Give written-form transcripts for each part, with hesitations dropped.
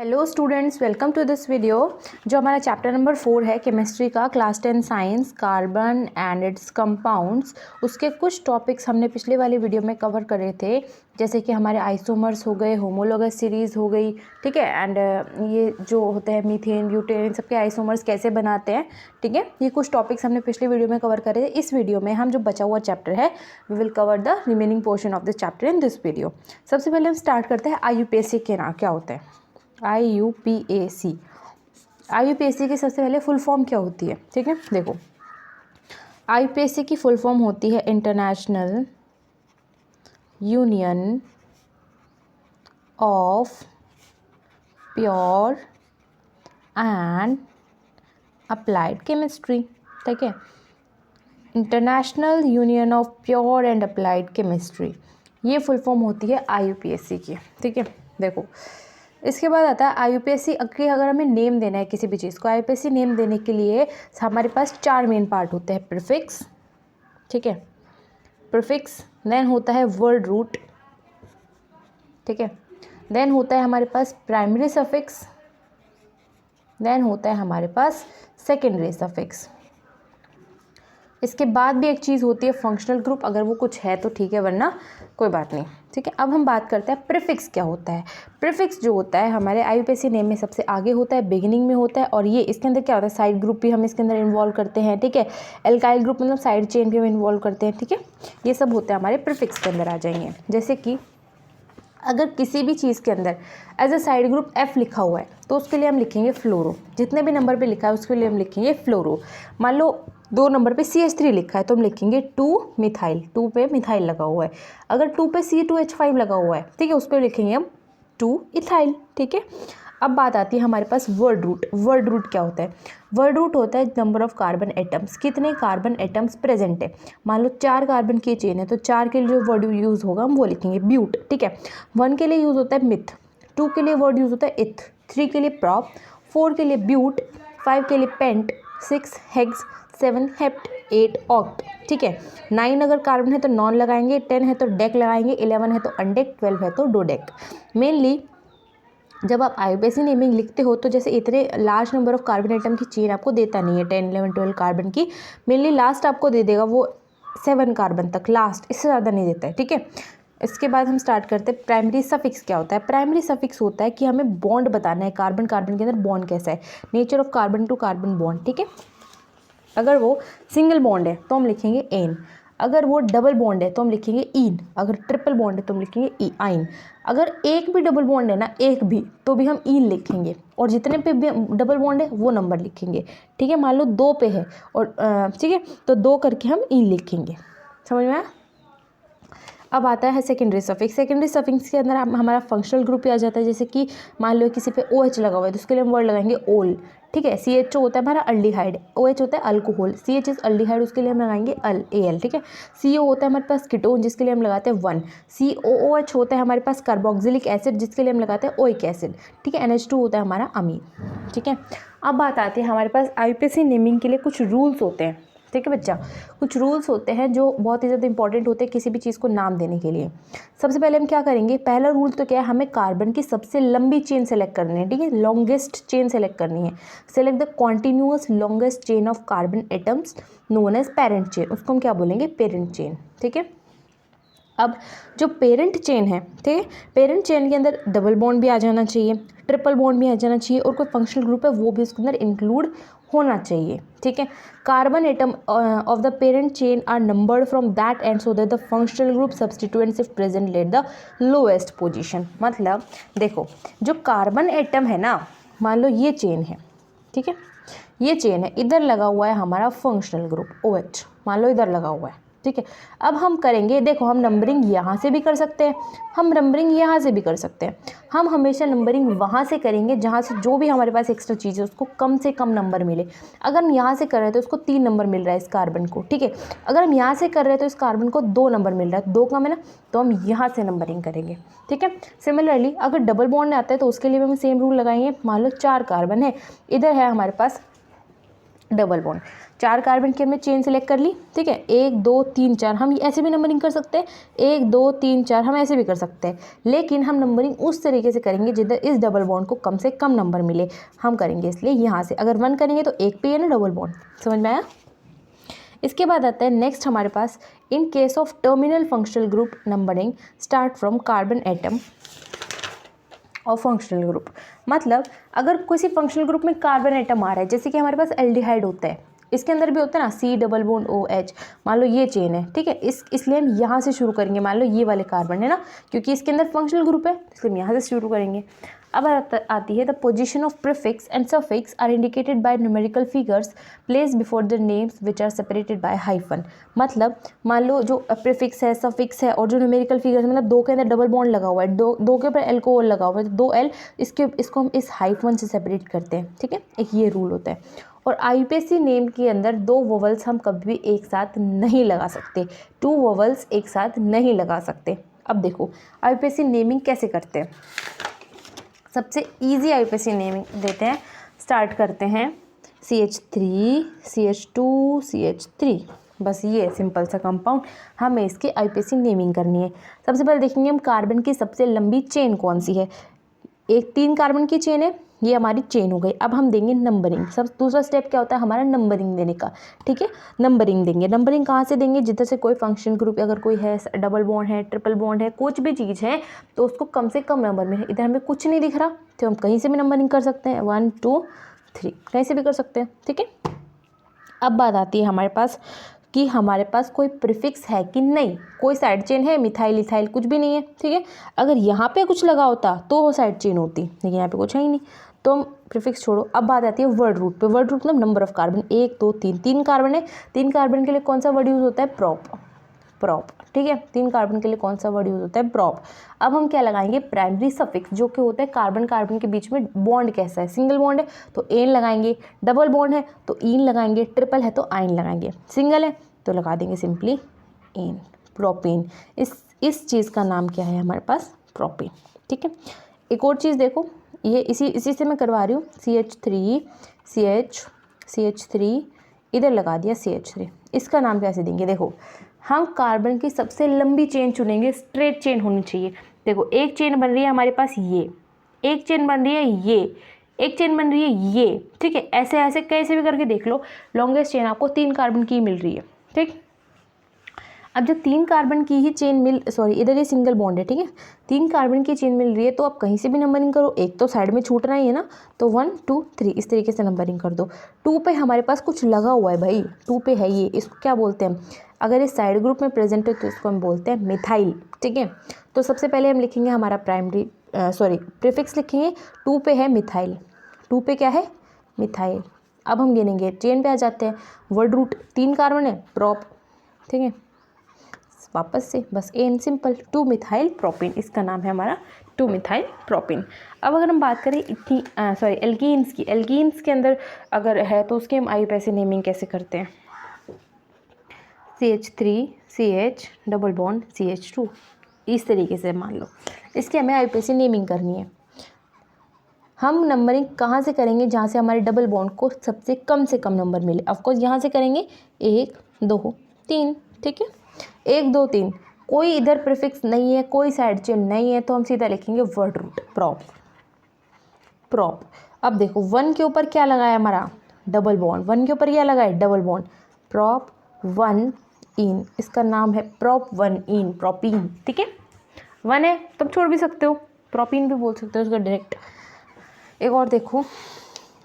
Hello students, welcome to this video. जो हमारा chapter number 4 है केमिस्ट्री का, class 10 science, carbon and its compounds, उसके कुछ टॉपिक्स हमने पिछले वाले वीडियो में कवर करे थे, जैसे कि हमारे आइसोमर्स हो गए, होमोलोगस सीरीज़ हो गई, ठीक है। एंड ये जो होते हैं मीथेन, ब्यूटेन, इन सबके आइसोमर्स कैसे बनाते हैं, ठीक है। ये कुछ टॉपिक्स हमने पिछले वीडियो में कवर करे थे। इस वीडियो में हम जो बचा हुआ चैप्टर है, we will cover the remaining portion of this chapter in this video. सबसे पहले हम स्टार्ट करते हैं IUPAC के नाम क्या होते हैं। IUPAC की सबसे पहले फुल फॉर्म क्या होती है, ठीक है। देखो, IUPAC की फुल फॉर्म होती है international union of pure and applied chemistry, ठीक है। International union of pure and applied chemistry, ये फुल फॉर्म होती है IUPAC की, ठीक है। देखो, इसके बाद आता है IUPAC। अगर हमें नेम देना है किसी भी चीज़ को, IUPAC नेम देने के लिए हमारे पास 4 मेन पार्ट होते हैं। प्रीफिक्स, ठीक है, प्रीफिक्स, देन होता है वर्ड रूट, ठीक है, देन होता है हमारे पास प्राइमरी सफिक्स, देन होता है हमारे पास सेकेंडरी सफिक्स। इसके बाद भी एक चीज़ होती है फंक्शनल ग्रुप, अगर वो कुछ है तो ठीक है, वरना कोई बात नहीं, ठीक है। अब हम बात करते हैं प्रीफिक्स क्या होता है। प्रीफिक्स जो होता है हमारे IUPAC नेम में सबसे आगे होता है, बिगिनिंग में होता है, और ये इसके अंदर क्या होता है, साइड ग्रुप भी हम इसके अंदर इन्वॉल्व करते हैं, ठीक है। एल्काइल ग्रुप मतलब साइड चेन भी हम इन्वॉल्व करते हैं, ठीक है। ये सब होते हैं हमारे प्रीफिक्स के अंदर आ जाएंगे। जैसे कि अगर किसी भी चीज़ के अंदर as a side group F लिखा हुआ है तो उसके लिए हम लिखेंगे फ्लोरो। जितने भी नंबर पे लिखा है उसके लिए हम लिखेंगे फ्लोरो। मान लो 2 नंबर पे CH3 लिखा है तो हम लिखेंगे 2 मिथाइल, 2 पे मिथाइल लगा हुआ है। अगर 2 पे C2H5 लगा हुआ है, ठीक है, उस पर लिखेंगे हम 2 इथाइल, ठीक है। अब बात आती है हमारे पास वर्ड रूट। वर्ड रूट क्या होता है? वर्ड रूट होता है नंबर ऑफ कार्बन एटम्स, कितने कार्बन एटम्स प्रेजेंट है। मान लो 4 कार्बन की चेन है तो 4 के लिए जो वर्ड यूज़ होगा हम वो लिखेंगे ब्यूट, ठीक है। 1 के लिए यूज़ होता है मिथ, 2 के लिए वर्ड यूज़ होता है इथ, 3 के लिए प्रॉप, 4 के लिए ब्यूट, 5 के लिए पेंट, 6 हेक्स, 7 हेप्ट, 8 ऑक्ट, ठीक है। 9 अगर कार्बन है तो नॉन लगाएंगे, 10 है तो डेक लगाएंगे, 11 है तो अनडेक, 12 है तो डोडेक। मेनली जब आप IUPAC नेमिंग लिखते हो तो जैसे इतने large number of carbon atom की चेन आपको देता नहीं है, 10, 11, 12 कार्बन की, मेनली लास्ट आपको दे देगा वो 7 कार्बन तक, लास्ट, इससे ज़्यादा नहीं देता है, ठीक है। इसके बाद हम स्टार्ट करते हैं प्राइमरी सफिक्स क्या होता है। प्राइमरी सफिक्स होता है कि हमें बॉन्ड बताना है, कार्बन कार्बन के अंदर बॉन्ड कैसा है, nature of carbon to carbon bond, ठीक है। अगर वो सिंगल बॉन्ड है तो हम लिखेंगे एन, अगर वो डबल बॉन्ड है तो हम लिखेंगे इन, अगर ट्रिपल बॉन्ड है तो हम लिखेंगे ई आइन। अगर एक भी डबल बॉन्ड है ना, एक भी, तो भी हम इन लिखेंगे, और जितने पे भी डबल बॉन्ड है वो नंबर लिखेंगे, ठीक है। मान लो 2 पे है और ठीक है, तो 2 करके हम इन लिखेंगे। समझ में आया? अब आता है सेकेंडरी सफिक्स। सेकेंडरी सफिक्स के अंदर हमारा फंक्शनल ग्रुप ही आ जाता है। जैसे कि मान लो किसी पे OH लगा हुआ है तो उसके लिए हम वर्ड लगाएंगे ओल, ठीक है। CHO होता है हमारा अल्डिहाइड, OH होता है अल्कोहल, CH इज अल्डिहाइड, उसके लिए हम लगाएंगे AL, ठीक है। CO होता है हमारे पास कीटोन, जिसके लिए हम लगाते हैं 1। COOH होता है हमारे पास कार्बोक्सिलिक एसिड, जिसके लिए हम लगाते हैं ओइक एसिड, ठीक है। NH2 होता है हमारा अमीन, ठीक है। अब बात आती है हमारे पास IUPAC नेमिंग के लिए कुछ रूल्स होते हैं, ठीक है बच्चा। कुछ रूल्स होते हैं जो बहुत ही ज़्यादा इंपॉर्टेंट होते हैं किसी भी चीज़ को नाम देने के लिए। सबसे पहले हम क्या करेंगे, पहला रूल तो क्या है, हमें कार्बन की सबसे लंबी चेन सेलेक्ट करनी है, ठीक है, लॉन्गेस्ट चेन सेलेक्ट करनी है। Select the continuous longest chain of carbon atoms known as parent chain, उसको हम क्या बोलेंगे, पेरेंट चेन, ठीक है। अब जो पेरेंट चेन है, ठीक है, पेरेंट चेन के अंदर डबल बॉन्ड भी आ जाना चाहिए, ट्रिपल बॉन्ड भी आ जाना चाहिए, और कोई फंक्शनल ग्रुप है वो भी उसके अंदर इंक्लूड होना चाहिए, ठीक है। Carbon atom of the parent chain are numbered from that end so that the functional group substituents if present let the lowest position. मतलब देखो, जो कार्बन एटम है ना, मान लो ये चेन है, ठीक है, ये चेन है, इधर लगा हुआ है हमारा फंक्शनल ग्रुप OH, मान लो इधर लगा हुआ है, ठीक है। अब हम करेंगे, देखो, हम नंबरिंग यहाँ से भी कर सकते हैं, हम नंबरिंग यहाँ से भी कर सकते हैं। हम हमेशा नंबरिंग वहाँ से करेंगे जहाँ से जो भी हमारे पास एक्स्ट्रा चीज़ है उसको कम से कम नंबर मिले। अगर हम यहाँ से कर रहे हैं तो उसको 3 नंबर मिल रहा है इस कार्बन को, ठीक है। अगर हम यहाँ से कर रहे हैं तो इस कार्बन को 2 नंबर मिल रहा है, 2 कम है ना, तो हम यहाँ से नंबरिंग करेंगे, ठीक है। सिमिलरली अगर डबल बॉन्ड आता है तो उसके लिए भी हम सेम रूल लगाएंगे। मान लो 4 कार्बन है, इधर है हमारे पास डबल बॉन्ड। 4 कार्बन की हमने चेन सेलेक्ट कर ली, ठीक है। 1 2 3 4 हम ऐसे भी नंबरिंग कर सकते हैं, 1 2 3 4 हम ऐसे भी कर सकते हैं, लेकिन हम नंबरिंग उस तरीके से करेंगे जिधर इस डबल बॉन्ड को कम से कम नंबर मिले, हम करेंगे। इसलिए यहाँ से अगर 1 करेंगे तो 1 पे है ना डबल बॉन्ड, समझ में आया। इसके बाद आता है नेक्स्ट हमारे पास, in case of terminal functional group numbering start from carbon atom और फंक्शनल ग्रुप। मतलब अगर किसी फंक्शनल ग्रुप में कार्बन एटम आ रहा है, जैसे कि हमारे पास एल्डिहाइड होता है, इसके अंदर भी होता है ना C डबल बॉन्ड OH, मान लो ये चेन है, ठीक है। इसलिए हम यहाँ से शुरू करेंगे, मान लो ये वाले कार्बन है ना, क्योंकि इसके अंदर फंक्शनल ग्रुप है, इसलिए हम यहाँ से शुरू करेंगे। अब आती है the position of prefix and suffix are indicated by numerical figures place before the names which are separated by hyphen. मतलब मान लो जो प्रीफिक्स है, सफिक्स है और जो न्यूमेरिकल फिगर्स, मतलब 2 के अंदर डबल बॉन्ड लगा हुआ है, दो के ऊपर एल्कोहल लगा हुआ है, तो 2L, इसको हम इस हाइफन से सेपरेट करते हैं, ठीक है। एक ये रूल होता है। और आईयूपीएसी नेम के अंदर 2 वोवल्स हम कभी भी एक साथ नहीं लगा सकते, 2 वोवल्स एक साथ नहीं लगा सकते। अब देखो आईयूपीएसी नेमिंग कैसे करते हैं। सबसे इजी आईयूपीएसी नेमिंग देते हैं, स्टार्ट करते हैं CH3 CH2 CH3, बस ये सिंपल सा कंपाउंड, हमें इसकी आईयूपीएसी नेमिंग करनी है। सबसे पहले देखेंगे हम कार्बन की सबसे लंबी चेन कौन सी है। एक 3 कार्बन की चेन है, ये हमारी चेन हो गई। अब हम देंगे नंबरिंग। सब दूसरा स्टेप क्या होता है हमारा, नंबरिंग देने का, ठीक है। नंबरिंग देंगे। नंबरिंग कहाँ से देंगे, जिधर से कोई फंक्शन ग्रुप अगर कोई है, डबल बॉन्ड है, ट्रिपल बॉन्ड है, कुछ भी चीज़ है, तो उसको कम से कम नंबर में। इधर हमें कुछ नहीं दिख रहा तो हम कहीं से भी नंबरिंग कर सकते हैं, 1 2 3 कहीं से भी कर सकते हैं, ठीक है। अब बात आती है हमारे पास कि हमारे पास कोई प्रीफिक्स है कि नहीं। कोई साइड चेन है, मिथाइल इथाइल कुछ भी नहीं है, ठीक है। अगर यहाँ पे कुछ लगा होता तो वो साइड चेन होती, लेकिन यहाँ पे कुछ है ही नहीं, तो हम प्रीफिक्स छोड़ो। अब बात आती है वर्ड रूट पे। वर्ड रूट मतलब नंबर ऑफ कार्बन, 1 2 3, 3 कार्बन है, 3 कार्बन के लिए कौन सा वर्ड यूज़ होता है, प्रॉप, ठीक है। 3 कार्बन के लिए कौन सा वर्ड यूज होता है, प्रॉप। अब हम क्या लगाएंगे, प्राइमरी सफिक्स, जो कि होता है कार्बन कार्बन के बीच में बॉन्ड कैसा है, सिंगल बॉन्ड है तो एन लगाएंगे, डबल बॉन्ड है तो ईन लगाएंगे, ट्रिपल है तो आइन लगाएंगे, सिंगल है तो लगा देंगे सिंपली एन, प्रोपेन। इस चीज़ का नाम क्या है हमारे पास, प्रोपेन, ठीक है। एक और चीज़ देखो, ये इसी से मैं करवा रही हूँ, CH3 इधर लगा दिया CH3, इसका नाम कैसे देंगे। देखो हम कार्बन की सबसे लंबी चेन चुनेंगे, स्ट्रेट चेन होनी चाहिए। देखो एक चेन बन रही है हमारे पास, ये एक चेन बन रही है, ये एक चेन बन रही है, ये, ठीक है। ऐसे ऐसे कैसे भी करके देख लो, लॉन्गेस्ट चेन आपको 3 कार्बन की मिल रही है, ठीक। अब जब 3 कार्बन की ही चेन इधर ये सिंगल बॉन्ड है, ठीक है। 3 कार्बन की चेन मिल रही है तो आप कहीं से भी नंबरिंग करो, एक तो साइड में छूट रहा ही है ना, तो 1 2 3 इस तरीके से नंबरिंग कर दो। 2 पे हमारे पास कुछ लगा हुआ है भाई, 2 पे है ये, इसको क्या बोलते हैं, अगर इस साइड ग्रुप में प्रेजेंट है तो इसको हम बोलते हैं मिथाइल, ठीक है। तो सबसे पहले हम लिखेंगे हमारा प्रीफिक्स लिखेंगे, 2 पे है मिथाइल, 2 पे क्या है, मिथाइल। अब हम गिनेंगे, चेन पे आ जाते हैं, वर्ड रूट 3 कार्बन है, प्रॉप, ठीक है। वापस से बस एन, सिंपल, 2 मिथाइल प्रोपेन, इसका नाम है हमारा 2 मिथाइल प्रोपेन। अब अगर हम बात करें एल्कीन्स की, एल्कीन्स के अंदर अगर है तो उसके हम आईयूपीएसी नेमिंग कैसे करते हैं, CH3 CH double bond CH2, इस तरीके से मान लो, इसकी हमें आईयूपीएसी नेमिंग करनी है। हम नंबरिंग कहाँ से करेंगे, जहाँ से हमारे डबल बॉन्ड को सबसे कम से कम नंबर मिले। ऑफकोर्स यहाँ से करेंगे 1 2 3, ठीक है, 1 2 3, कोई इधर प्रीफिक्स नहीं है, कोई साइड चेन नहीं है, तो हम सीधा लिखेंगे वर्ड रूट प्रॉप। अब देखो 1 के ऊपर क्या लगाया हमारा, डबल बॉन्ड, 1 के ऊपर क्या लगा है, डबल बॉन्ड, प्रॉप 1 इन, इसका नाम है प्रॉप 1 इन, प्रोपीन, ठीक है। 1 है तुम छोड़ भी सकते हो, प्रोपीन भी बोल सकते हो उसका डायरेक्ट। एक और देखो,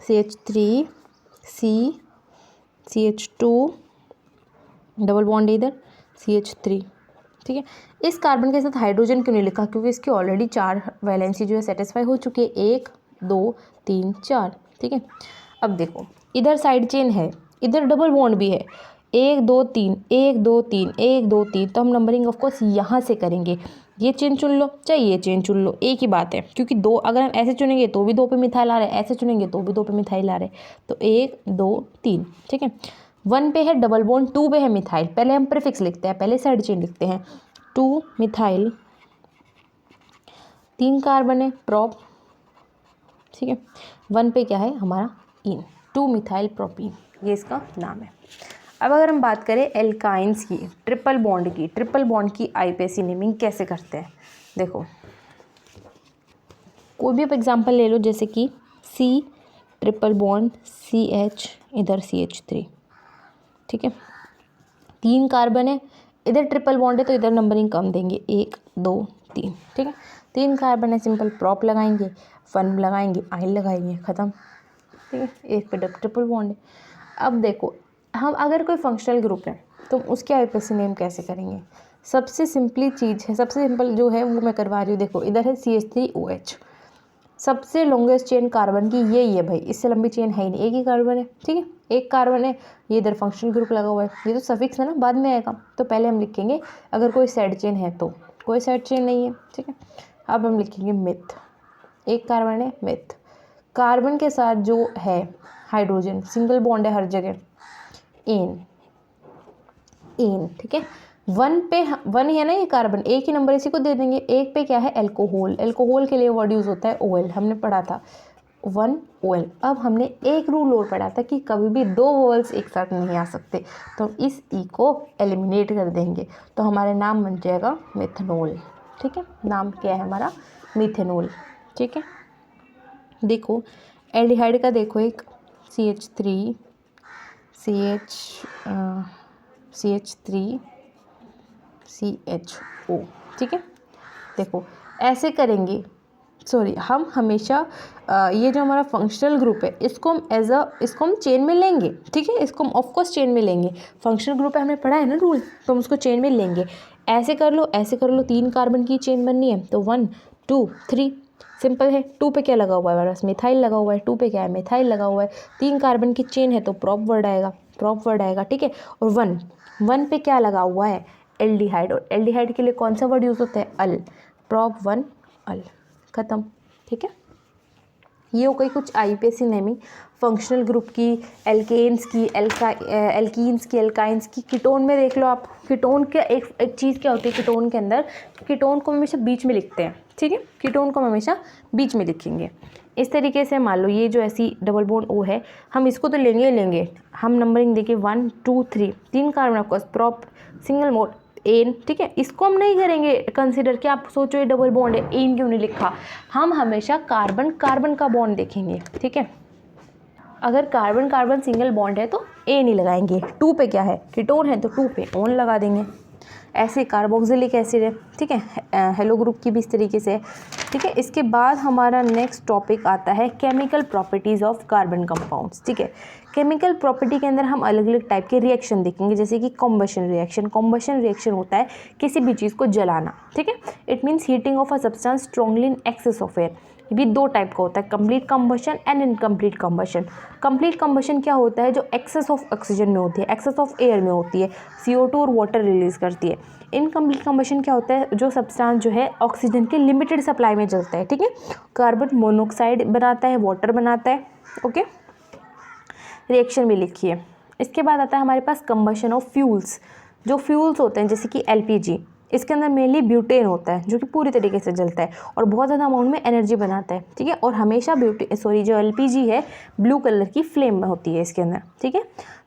CH3 CH2 डबल बॉन्ड इधर CH3, ठीक है। इस कार्बन के साथ हाइड्रोजन क्यों नहीं लिखा, क्योंकि इसकी ऑलरेडी 4 वैलेंसी जो है सेटिस्फाई हो चुकी है, 1 2 3 4, ठीक है। अब देखो इधर साइड चेन है, इधर डबल बॉन्ड भी है, 1 2 3 1 2 3 1 2 3, तो हम नंबरिंग ऑफकोर्स यहाँ से करेंगे। ये चेन चुन लो चाहे ये चेन चुन लो, एक ही बात है, क्योंकि 2 अगर हम ऐसे चुनेंगे तो भी 2 पे मिथाइल आ रहा है, ऐसे चुनेंगे तो भी 2 पे मिथाइल आ रहा है, तो 1 2 3, ठीक है। 1 पे है डबल बॉन्ड, 2 पे है मिथाइल, पहले हम प्रीफिक्स लिखते हैं, पहले साइड चेन लिखते हैं, 2 मिथाइल, 3 कार्बन है, प्रॉप, ठीक है। 1 पे क्या है हमारा इन, 2-मिथाइल प्रोपीन, ये इसका नाम है। अब अगर हम बात करें एल्काइंस की, ट्रिपल बॉन्ड की आईपीएसी नेमिंग कैसे करते हैं। देखो कोई भी आप एग्जांपल ले लो, जैसे कि C ट्रिपल बॉन्ड CH, इधर CH3, ठीक है, 3 कार्बन है, इधर ट्रिपल बॉन्ड है तो इधर नंबरिंग कम देंगे, 1 2 3, ठीक है, 3 कार्बन है, सिंपल प्रॉप लगाएंगे, 1 लगाएंगे, आइन लगाएंगे, ख़त्म, ठीक है, एक पे ट्रिपल बॉन्ड है। अब देखो हम अगर कोई फंक्शनल ग्रुप है तो उसके आईपीएसी नेम कैसे करेंगे। सबसे सिंपली चीज़ है, सबसे सिंपल जो है वो मैं करवा रही हूँ। देखो इधर है CH3OH, सबसे लॉन्गेस्ट चेन कार्बन की यही है भाई, इससे लंबी चेन है ही नहीं, एक ही कार्बन है, ठीक है, एक कार्बन है, ये इधर फंक्शनल ग्रुप लगा हुआ है, ये तो सफिक्स है ना, बाद में आएगा, तो पहले हम लिखेंगे अगर कोई साइड चेन है तो, कोई साइड चेन नहीं है, ठीक है। अब हम लिखेंगे मिथ, एक कार्बन है मिथ, कार्बन के साथ जो है हाइड्रोजन, सिंगल बॉन्ड है हर जगह, एन, ठीक है, 1 है ना ये कार्बन, एक ही नंबर इसी को दे देंगे। एक पे क्या है एल्कोहल के लिए वर्ड यूज़ होता है OL, हमने पढ़ा था 1OL। अब हमने एक रूल और पढ़ा था कि कभी भी 2 वोवल्स एक साथ नहीं आ सकते, तो इस ई को एलिमिनेट कर देंगे, तो हमारा नाम बन जाएगा मिथेनॉल, ठीक है, नाम क्या है हमारा मिथेनॉल, ठीक है। देखो एल्डिहाइड का देखो, एक CH3 CH3CHO, ठीक है। देखो ऐसे करेंगे, हम हमेशा ये जो हमारा फंक्शनल ग्रुप है इसको हम चेन में लेंगे, ठीक है, इसको हम ऑफकोर्स चेन में लेंगे, फंक्शनल ग्रुप है, हमने पढ़ा है ना रूल, तो हम उसको चेन में लेंगे। ऐसे कर लो 3 कार्बन की चेन बननी है, तो 1 2 3, सिंपल है। 2 पे क्या लगा हुआ है हमारा पास, मिथाइल लगा हुआ है, 2 पे क्या है मिथाइल लगा हुआ है, 3 कार्बन की चेन है तो प्रॉप वर्ड आएगा, ठीक है। और 1 पे क्या लगा हुआ है एल्डिहाइड, और एल्डिहाइड के लिए कौन सा वर्ड यूज़ होता है अल, प्रॉप 1 अल, ख़त्म, ठीक है। ये हो गई कुछ आईपीएसी नेमिंग फंक्शनल ग्रुप की, एल्केन्स की, एल्कीन्स की, एल्काइंस की। कीटोन में देख लो आप, कीटोन का एक चीज़ क्या होती है, कीटोन के अंदर कीटोन को हमेशा बीच में लिखते हैं, ठीक है, कीटोन को हम हमेशा बीच में लिखेंगे। इस तरीके से मान लो ये जो ऐसी डबल बॉन्ड O है, हम इसको तो लेंगे, हम नंबरिंग देखिए 1 2 3, 3 carbon of course, prop single mode an, ठीक है, इसको हम नहीं करेंगे कंसीडर कि आप सोचो ये डबल बॉन्ड है, एन क्यों नहीं लिखा, हम हमेशा कार्बन का बॉन्ड देखेंगे, ठीक है। अगर कार्बन सिंगल बॉन्ड है तो ए नहीं लगाएंगे, 2 पे क्या है कीटोन है तो 2 पे ओन लगा देंगे। ऐसे कार्बोक्सिलिक एसिड है, ठीक है, हेलो ग्रुप की भी इस तरीके से, ठीक है। इसके बाद हमारा नेक्स्ट टॉपिक आता है chemical properties of carbon compounds, ठीक है। केमिकल प्रॉपर्टी के अंदर हम अलग अलग टाइप के रिएक्शन देखेंगे, जैसे कि कॉम्बशन रिएक्शन होता है किसी भी चीज़ को जलाना, ठीक है, it means heating of a substance strongly in excess of air. ये भी 2 टाइप का होता है, complete combustion and incomplete combustion. Complete combustion क्या होता है, जो एक्सेस ऑफ ऑक्सीजन में होती है, एक्सेस ऑफ एयर में होती है, CO2 और वाटर रिलीज करती है। इनकम्प्लीट कंबशन क्या होता है, जो सब्सटेंस जो है ऑक्सीजन के लिमिटेड सप्लाई में चलता है, ठीक है, कार्बन मोनोऑक्साइड बनाता है, वाटर बनाता है, ओके, रिएक्शन भी लिखिए। इसके बाद आता है हमारे पास कंबशन ऑफ फ्यूल्स। जो फ्यूल्स होते हैं जैसे कि LPG, इसके अंदर मेनली ब्यूटेन होता है जो कि पूरी तरीके से जलता है और बहुत ज़्यादा अमाउंट में एनर्जी बनाता है, ठीक है। और हमेशा जो LPG है ब्लू कलर की फ्लेम में होती है इसके अंदर, ठीक है।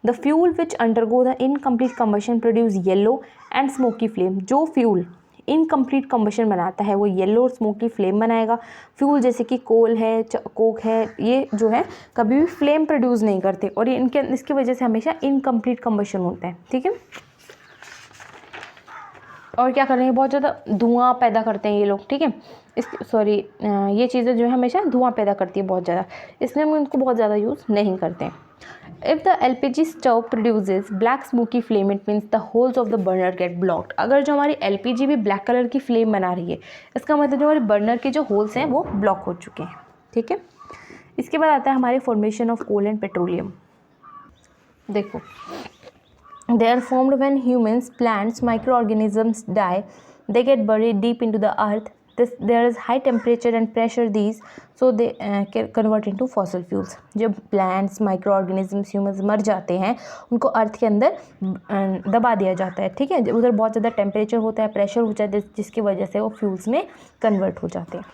The fuel which undergo the incomplete combustion produce yellow and smoky flame. जो फ्यूल इनकम्प्लीट कंबशन बनाता है वो येलो और स्मोकी फ्लेम बनाएगा। फ्यूल जैसे कि कोल है, कोक है, ये जो है कभी भी फ्लेम प्रोड्यूस नहीं करते और ये इसकी वजह से हमेशा इनकम्प्लीट कंबशन होता है, ठीक है। और क्या करेंगे, बहुत ज़्यादा धुआं पैदा करते हैं ये लोग, ठीक है। ये चीज़ें जो है हमेशा धुआं पैदा करती है बहुत ज़्यादा, इसलिए हम उनको बहुत ज़्यादा यूज़ नहीं करते हैं। If the LPG stove produces black smoky flame, it means the holes of the burner get blocked. अगर जो हमारी LPG भी ब्लैक कलर की फ्लेम बना रही है, इसका मतलब जो हमारे बर्नर के जो होल्स हैं वो ब्लॉक हो चुके हैं, ठीक है। इसके बाद आता है हमारे formation of coal and petroleum. देखो they are formed when humans, plants, microorganisms die. They get buried deep into the earth. There is high temperature and pressure these, so they can convert into fossil fuels. जब plants, microorganisms, humans मर जाते हैं उनको अर्थ के अंदर दबा दिया जाता है, ठीक है। उधर बहुत ज़्यादा टेम्परेचर होता है, प्रेशर हो जाता है, जिसकी वजह से वो फ्यूल्स में कन्वर्ट हो जाते हैं।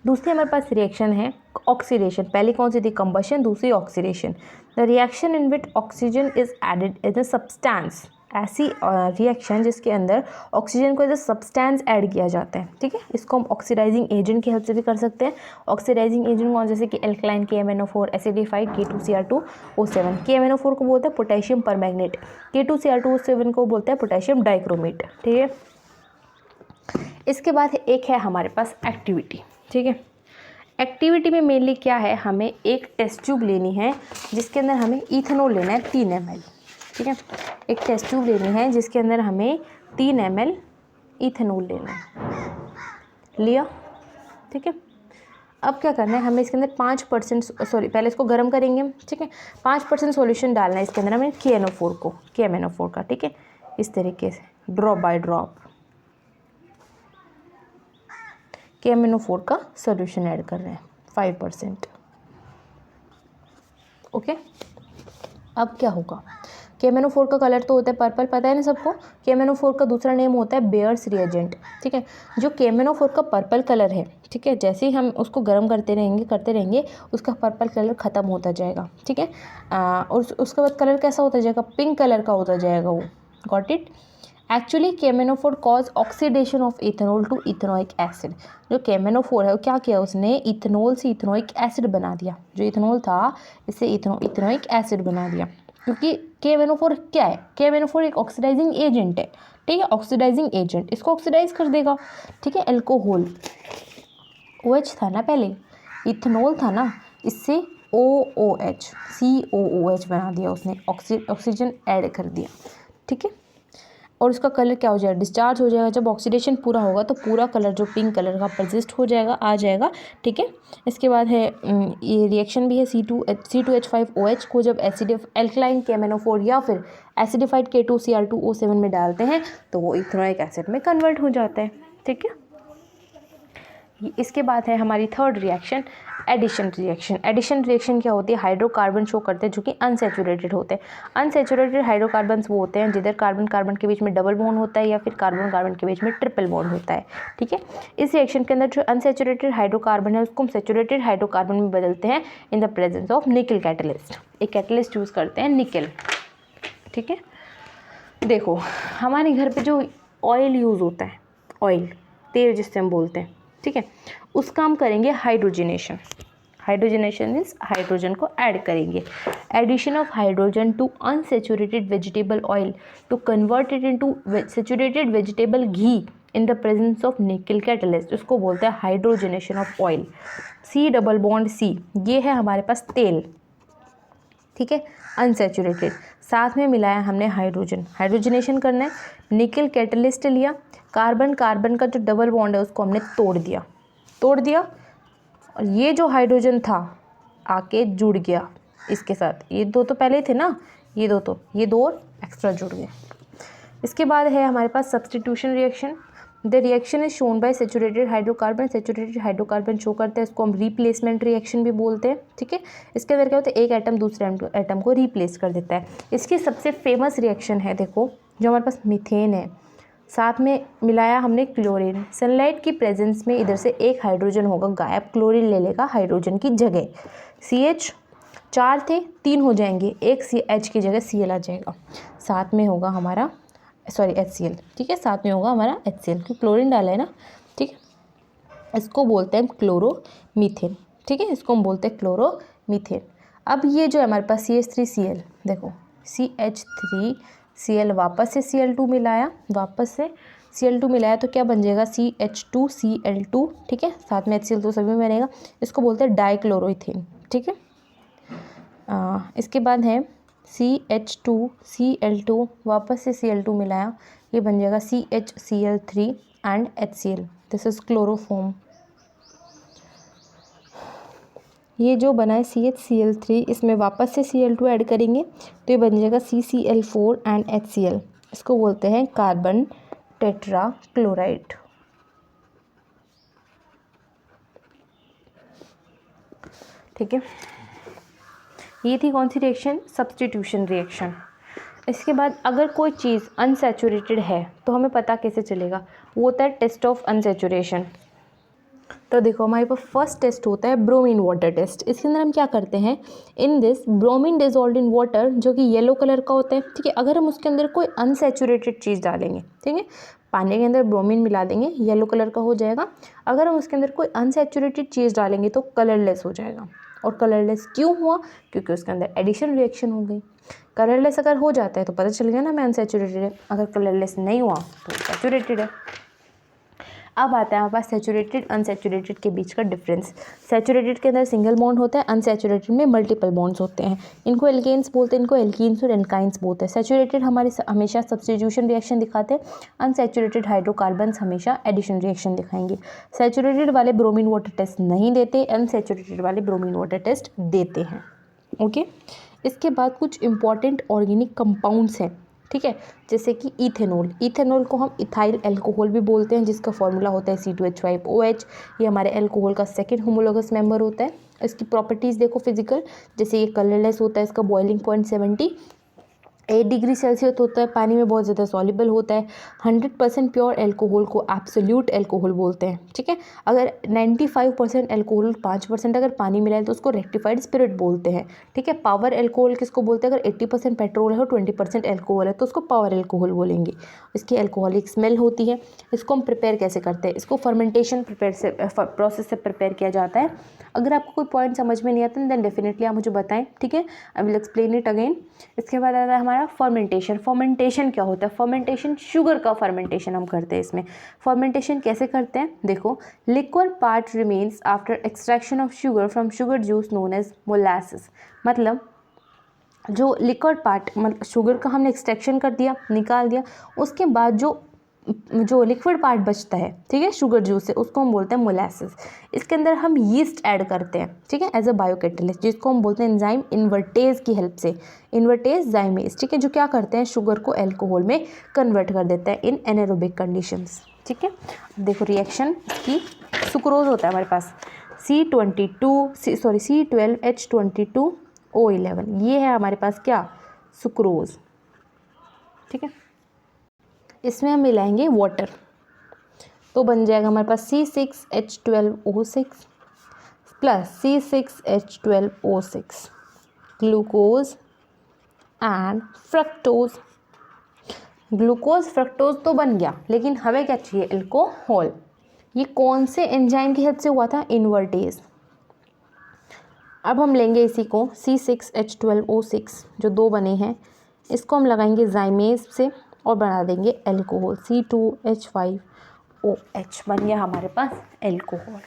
दूसरी हमारे पास रिएक्शन है ऑक्सीडेशन। पहली कौन सी थी? कंबशन, दूसरी oxidation. The reaction in which oxygen is added as a substance, ऐसी रिएक्शन जिसके अंदर ऑक्सीजन को एज अ सब्सटेंस ऐड किया जाता है, ठीक है। इसको हम ऑक्सीडाइजिंग एजेंट की हेल्प से भी कर सकते हैं। ऑक्सीडाइजिंग एजेंट कौन, जैसे कि alkaline KMnO4, acidified K2Cr2O7। KMnO4 को बोलते हैं पोटेशियम परमैंगनेट, K2Cr2O7 को बोलते हैं पोटेशियम डाइक्रोमेट, ठीक है। इसके बाद एक है हमारे पास एक्टिविटी, ठीक है। एक्टिविटी में मेनली क्या है, हमें एक टेस्ट ट्यूब लेनी है जिसके अंदर हमें इथेनॉल लेना है 3 ml, ठीक है। एक टेस्ट ट्यूब लेनी है जिसके अंदर हमें 3 ml इथेनॉल लेना है, लिया, ठीक है। अब क्या करना है, हमें इसके अंदर 5% पहले इसको गर्म करेंगे, ठीक है। 5% सॉल्यूशन डालना है इसके अंदर हमें KMnO4 का, ठीक है। इस तरीके से ड्रॉप बाय ड्रॉप KMnO4 का सॉल्यूशन ऐड कर रहे हैं 5%, ओके। अब क्या होगा, KMnO4 का कलर तो होता है पर्पल, पता है ना सबको। KMnO4 का दूसरा नेम होता है बेयर्स रिएजेंट, ठीक है। जो KMnO4 का पर्पल कलर है, ठीक है, जैसे ही हम उसको गर्म करते रहेंगे उसका पर्पल कलर ख़त्म होता जाएगा, ठीक है। और उसके बाद कलर कैसा होता जाएगा, पिंक कलर का होता जाएगा वो, got it. Actually KMnO4 cause oxidation of ethanol to ethanoic acid. जो KMnO4 है वो क्या किया, उसने इथेनॉल से इथेनोइक एसिड बना दिया। जो इथेनॉल था इससे इथेनोइक एसिड बना दिया, क्योंकि KMnO4 क्या है, KMnO4 एक ऑक्सीडाइजिंग एजेंट है, ठीक है। ऑक्सीडाइजिंग एजेंट इसको ऑक्सीडाइज कर देगा, ठीक है। एल्कोहल OH था ना, पहले इथेनॉल था ना, इससे OOH COOH बना दिया उसने, ऑक्सीजन ऐड कर दिया, ठीक है। और उसका कलर क्या हो जाएगा, डिस्चार्ज हो जाएगा। जब ऑक्सीडेशन पूरा होगा तो पूरा कलर जो पिंक कलर का परसिस्ट हो जाएगा, आ जाएगा, ठीक है। इसके बाद है ये रिएक्शन भी है C2H5OH को जब एल्कलाइन KMnO4 या फिर एसिडिफाइड K2Cr2O7 में डालते हैं तो वो इथेनोइक एसिड में कन्वर्ट हो जाता है, ठीक है। इसके बाद है हमारी third reaction addition reaction. Addition reaction क्या होती है, हाइड्रोकार्बन शो करते हैं जो कि अनसैचुरेटेड होते हैं। अनसैचुरेटेड हाइड्रोकार्बन्स वो होते हैं जिधर कार्बन कार्बन के बीच में डबल बॉन्ड होता है या फिर कार्बन कार्बन के बीच में ट्रिपल बॉन्ड होता है, ठीक है। इस रिएक्शन के अंदर जो अनसैचुरेटेड हाइड्रोकार्बन है उसको हम सैचुरेटेड हाइड्रोकार्बन में बदलते हैं इन the presence of nickel catalyst. एक कैटलिस्ट यूज़ करते हैं निकल, ठीक है। देखो हमारे घर पे जो ऑयल यूज़ होता है, ऑयल तेल जिससे हम बोलते हैं, ठीक है, उसका हम करेंगे हाइड्रोजनेशन। हाइड्रोजनेशन मीन्स हाइड्रोजन को ऐड करेंगे। Addition of hydrogen to unsaturated vegetable oil to convert it into saturated vegetable ghee in the presence of nickel catalyst, उसको बोलते हैं हाइड्रोजनेशन ऑफ ऑयल। C+C ये है हमारे पास तेल, ठीक है, अनसैचुरेटेड। साथ में मिलाया हमने हाइड्रोजन, हाइड्रोजनेशन करना है। निकल कैटलिस्ट लिया, कार्बन कार्बन का जो डबल बॉन्ड है उसको हमने तोड़ दिया और ये जो हाइड्रोजन था आके जुड़ गया इसके साथ। ये दो तो पहले थे ना, ये दो और एक्स्ट्रा जुड़ गए। इसके बाद है हमारे पास substitution reaction. The reaction is shown by saturated hydrocarbon. Saturated hydrocarbon show करते हैं, इसको हम रिप्लेसमेंट रिएक्शन भी बोलते हैं, ठीक है। इसके अंदर क्या होता है, एक एटम दूसरे एटम को रिप्लेस कर देता है। इसकी सबसे फेमस रिएक्शन है, देखो जो हमारे पास मीथेन है, साथ में मिलाया हमने क्लोरीन। सनलाइट की प्रेजेंस में इधर से एक हाइड्रोजन होगा गायब, क्लोरीन ले लेगा हाइड्रोजन की जगह। CH 4 थे 3 हो जाएंगे, एक H की जगह Cl आ जाएगा। साथ में होगा हमारा HCl, ठीक है, साथ में होगा हमारा HCl क्योंकि क्लोरीन डाला है ना, ठीक है। इसको बोलते हैं क्लोरोमीथेन, ठीक है, इसको हम बोलते हैं क्लोरोमीथेन। अब ये जो है हमारे पास CH3Cl, देखो CH3Cl वापस से Cl2 मिलाया, तो क्या बन जाएगा CH2Cl2, ठीक है, साथ में HCl तो सभी में बनेगा। इसको बोलते हैं डाइक्लोरोइथेन, ठीक है। इसके बाद है CH2Cl2 वापस से Cl2 मिलाया, ये बन जाएगा CHCl3 and HCl, this is chloroform. ये जो बना है CHCl3, इसमें वापस से Cl2 ऐड करेंगे तो ये बन जाएगा CCl4 एंड HCl, इसको बोलते हैं कार्बन टेट्रा क्लोराइड, ठीक है। ये थी कौन सी रिएक्शन, सब्स्टिट्यूशन रिएक्शन। इसके बाद अगर कोई चीज़ अनसैचुरेटेड है तो हमें पता कैसे चलेगा, वो होता है टेस्ट ऑफ अनसैचुरेशन। तो देखो हमारे पास फर्स्ट टेस्ट होता है ब्रोमीन वाटर टेस्ट। इसके अंदर हम क्या करते हैं, in this bromine dissolved in water, जो कि येलो कलर का होता है, ठीक है। अगर हम उसके अंदर कोई अनसैचुरेटेड चीज़ डालेंगे, ठीक है, पानी के अंदर ब्रोमीन मिला देंगे, येलो कलर का हो जाएगा। अगर हम उसके अंदर कोई अनसैचुरेटेड चीज़ डालेंगे तो कलरलेस हो जाएगा। और कलरलेस क्यों हुआ, क्योंकि उसके अंदर एडिशन रिएक्शन हो गई। कलरलेस अगर हो जाता है तो पता चल गया ना मैं अनसैचुरेटेड है, अगर कलरलेस नहीं हुआ तो सैचुरेटेड है। अब आता है हमारे पास सैचुरेटेड अनसैचुरेटेड के बीच का डिफरेंस। सैचुरेटेड के अंदर सिंगल बॉन्ड होता है, अनसैचुरेटेड में मल्टीपल बॉन्ड्स होते हैं। इनको एल्केन्स बोलते हैं, इनको एल्कीन्स और एल्काइंस बोलते हैं। सैचुरेटेड हमारे हमेशा सब्स्टिट्यूशन रिएक्शन दिखाते हैं, अनसैचुरेटेड हाइड्रोकार्बन्स हमेशा एडिशन रिएक्शन दिखाएंगे। सैचुरेटेड वाले ब्रोमीन वाटर टेस्ट नहीं देते, अनसैचुरेटेड वाले ब्रोमीन वाटर टेस्ट देते हैं। ओके, इसके बाद कुछ इंपॉर्टेंट ऑर्गेनिक कंपाउंड्स हैं, ठीक है, जैसे कि इथेनॉल। इथेनॉल को हम इथाइल अल्कोहल भी बोलते हैं, जिसका फॉर्मूला होता है C2H5OH। ये हमारे अल्कोहल का सेकंड होमोलॉगस मेंबर होता है। इसकी प्रॉपर्टीज़ देखो फिजिकल, जैसे ये कलरलेस होता है, इसका बॉइलिंग पॉइंट 78 डिग्री सेल्सियस होता है, पानी में बहुत ज़्यादा सॉल्युबल होता है। 100% प्योर एल्कोहल को एब्सोल्यूट एल्कोहल बोलते हैं, ठीक है। अगर 95% एल्कोहल 5% अगर पानी मिला है तो उसको रेक्टिफाइड स्पिरिट बोलते हैं, ठीक है। पावर एल्कोहल किसको बोलते हैं, अगर 80% पेट्रोल है और 20% एल्कोहल है तो उसको पावर एल्कोहल बोलेंगे। इसकी एल्कोहलिक स्मेल होती है। इसको हम प्रिपेयर कैसे करते हैं, इसको फर्मेंटेशन प्रोसेस से प्रिपेयर किया जाता है। अगर आपको कोई पॉइंट समझ में नहीं आता देन डेफिनेटली आप मुझे बताएं, ठीक है, I will explain it again. इसके बाद आता है हमारा फर्मेंटेशन। फर्मेंटेशन क्या होता है, फर्मेंटेशन शुगर का फर्मेंटेशन हम करते हैं। इसमें फर्मेंटेशन कैसे करते हैं, देखो, liquid part remains after extraction of sugar from sugar juice known as molasses. मतलब जो लिक्विड पार्ट, मतलब शुगर का हमने एक्सट्रैक्शन कर दिया, निकाल दिया, उसके बाद जो लिक्विड पार्ट बचता है, ठीक है, शुगर जूस से, उसको हम बोलते हैं मोलासेस। इसके अंदर हम यीस्ट ऐड करते हैं, ठीक है, एज अ बायोकैटलिस्ट, जिसको हम बोलते हैं एंजाइम इन्वर्टेज की हेल्प से, इन्वर्टेज जाइमेज, ठीक है, जो क्या करते हैं, शुगर को एल्कोहल में कन्वर्ट कर देता है इन एनारोबिक कंडीशंस, ठीक है। देखो रिएक्शन की, सुक्रोज होता है हमारे पास C12H22O11, ये है हमारे पास क्या, सुक्रोज, ठीक है। इसमें हम मिलाएंगे वाटर, तो बन जाएगा हमारे पास C6H12O6 plus C6H12O6, glucose and fructose. Glucose fructose तो बन गया, लेकिन हमें क्या चाहिए, एल्कोहल। ये कौन से एंजाइम की हेल्प से हुआ था, इन्वर्टेज। अब हम लेंगे इसी को C6H12O6 जो दो बने हैं, इसको हम लगाएंगे जाइमेज से और बना देंगे एल्कोहल, C2H5OH, बन गया हमारे पास एल्कोहल।